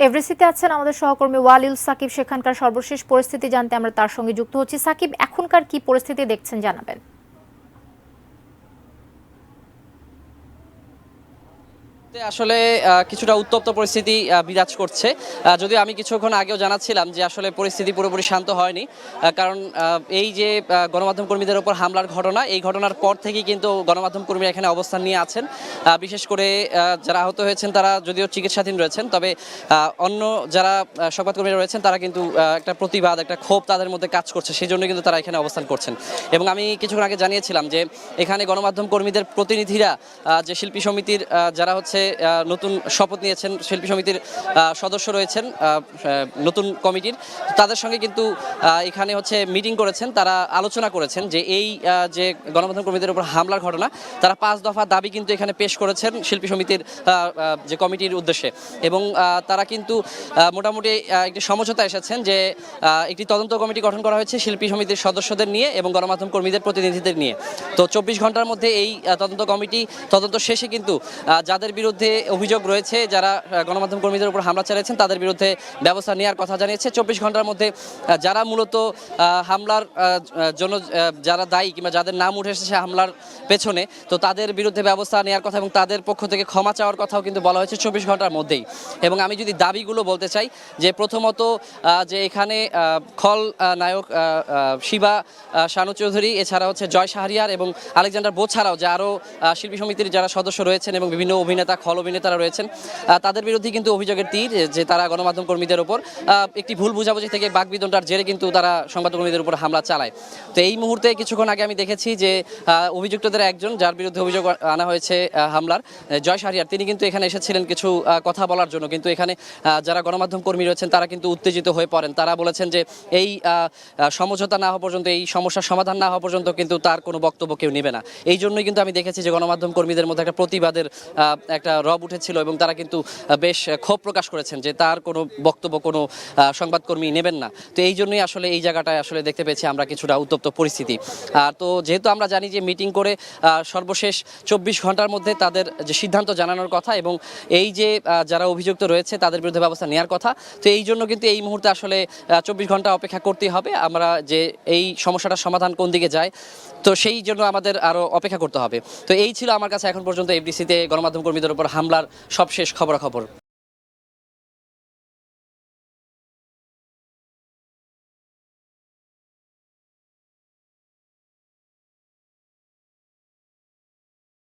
এভরিসিতে আছেন আমাদের সহকর্মী ওয়ালিউল সাকিব। সেখানকার সর্বশেষ পরিস্থিতি জানতে আমরা তার সঙ্গে যুক্ত হচ্ছি। সাকিব, এখনকার কি পরিস্থিতি দেখছেন জানাবেন। আসলে কিছুটা উত্তপ্ত পরিস্থিতি বিরাজ করছে। যদিও আমি কিছুক্ষণ আগেও জানাচ্ছিলাম যে আসলে পরিস্থিতি পুরোপুরি শান্ত হয়নি, কারণ এই যে গণমাধ্যম কর্মীদের উপর হামলার ঘটনা, এই ঘটনার পর থেকেই কিন্তু গণমাধ্যম কর্মীরা এখানে অবস্থান নিয়ে আছেন। বিশেষ করে যারা আহত হয়েছেন তারা যদিও চিকিৎসাধীন রয়েছেন, তবে অন্য যারা সংবাদকর্মীরা রয়েছেন তারা কিন্তু একটা প্রতিবাদ, একটা ক্ষোভ তাদের মধ্যে কাজ করছে, সেই জন্য কিন্তু তারা এখানে অবস্থান করছেন। এবং আমি কিছুক্ষণ আগে জানিয়েছিলাম যে এখানে গণমাধ্যম কর্মীদের প্রতিনিধিরা যে শিল্পী সমিতির যারা হচ্ছে নতুন শপথ নিয়েছেন, শিল্পী সমিতির সদস্য রয়েছেন নতুন কমিটির, তাদের সঙ্গে কিন্তু এখানে হচ্ছে মিটিং করেছেন। তারা আলোচনা করেছেন যে এই যে গণমাধ্যম কর্মীদের উপর হামলার ঘটনা, তারা 5 দফা দাবি কিন্তু এখানে পেশ করেছেন শিল্পী সমিতির যে কমিটির উদ্দেশ্যে। এবং তারা কিন্তু মোটামুটি একটি সমঝোতা এসেছেন যে একটি তদন্ত কমিটি গঠন করা হয়েছে শিল্পী সমিতির সদস্যদের নিয়ে এবং গণমাধ্যম কর্মীদের প্রতিনিধিদের নিয়ে। তো 24 ঘন্টার মধ্যে এই তদন্ত কমিটি তদন্ত শেষে কিন্তু যাদের বিরুদ্ধে অভিযোগ রয়েছে, যারা গণমাধ্যম কর্মীদের উপর হামলা চালিয়েছেন, তাদের বিরুদ্ধে ব্যবস্থা নেওয়ার কথা জানিয়েছে। 24 ঘন্টার মধ্যে যারা মূলত হামলার জন্য যারা দায়ী কিংবা যাদের নাম উঠে এসেছে হামলার পেছনে, তো তাদের বিরুদ্ধে ব্যবস্থা নেওয়ার কথা এবং তাদের পক্ষ থেকে ক্ষমা চাওয়ার কথাও কিন্তু বলা হয়েছে 24 ঘন্টার মধ্যেই। এবং আমি যদি দাবিগুলো বলতে চাই, যে প্রথমত যে এখানে খল নায়ক শিবা শানু চৌধুরী, এছাড়া হচ্ছে জয় শাহরিয়ার এবং আলেকজান্ডার বো ছাড়াও যে আরও শিল্পী সমিতির যারা সদস্য রয়েছেন এবং বিভিন্ন অভিনেতা, খল অভিনেতারা রয়েছেন, তাদের বিরুদ্ধে কিন্তু অভিযোগের তীর যে তারা গণমাধ্যম কর্মীদের উপর একটি ভুল বুঝাবুঝি থেকে বাকবিতণ্ডার জেরে কিন্তু তারা সংবাদকর্মীদের উপর হামলা চালায়। তো এই মুহূর্তে কিছুক্ষণ আগে আমি দেখেছি যে অভিযুক্তদের একজন, যার বিরুদ্ধে অভিযোগ আনা হয়েছে হামলার, জয় শাহরিয়ার, তিনি কিন্তু এখানে এসেছিলেন কিছু কথা বলার জন্য। কিন্তু এখানে যারা গণমাধ্যম কর্মী রয়েছেন তারা কিন্তু উত্তেজিত হয়ে পড়েন। তারা বলেছেন যে এই সমঝোতা না হওয়া পর্যন্ত, এই সমস্যার সমাধান না হওয়া পর্যন্ত কিন্তু তার কোনো বক্তব্য কেউ নেবে না। এই জন্যই কিন্তু আমি দেখেছি যে গণমাধ্যম কর্মীদের মধ্যে একটা প্রতিবাদের একটা রব উঠেছিল এবং তারা কিন্তু বেশ ক্ষোভ প্রকাশ করেছেন যে তার কোনো বক্তব্য কোনো সংবাদকর্মী নেবেন না। তো এই জন্যই আসলে এই জায়গাটায় আসলে দেখতে পেয়েছি আমরা কিছুটা উত্তপ্ত পরিস্থিতি। তো যেহেতু আমরা জানি যে মিটিং করে সর্বশেষ 24 ঘন্টার মধ্যে তাদের যে সিদ্ধান্ত জানানোর কথা এবং এই যে যারা অভিযুক্ত রয়েছে তাদের বিরুদ্ধে ব্যবস্থা নেওয়ার কথা, তো এই জন্য কিন্তু এই মুহূর্তে আসলে 24 ঘন্টা অপেক্ষা করতেই হবে। আমরা যে এই সমস্যাটার সমাধান কোন দিকে যায়, তো সেই জন্য আমাদের আরও অপেক্ষা করতে হবে। তো এই ছিল আমার কাছে এখন পর্যন্ত এফডিসিতে গণমাধ্যম কর্মীদের উপর হামলার সবশেষ খবরাখবর।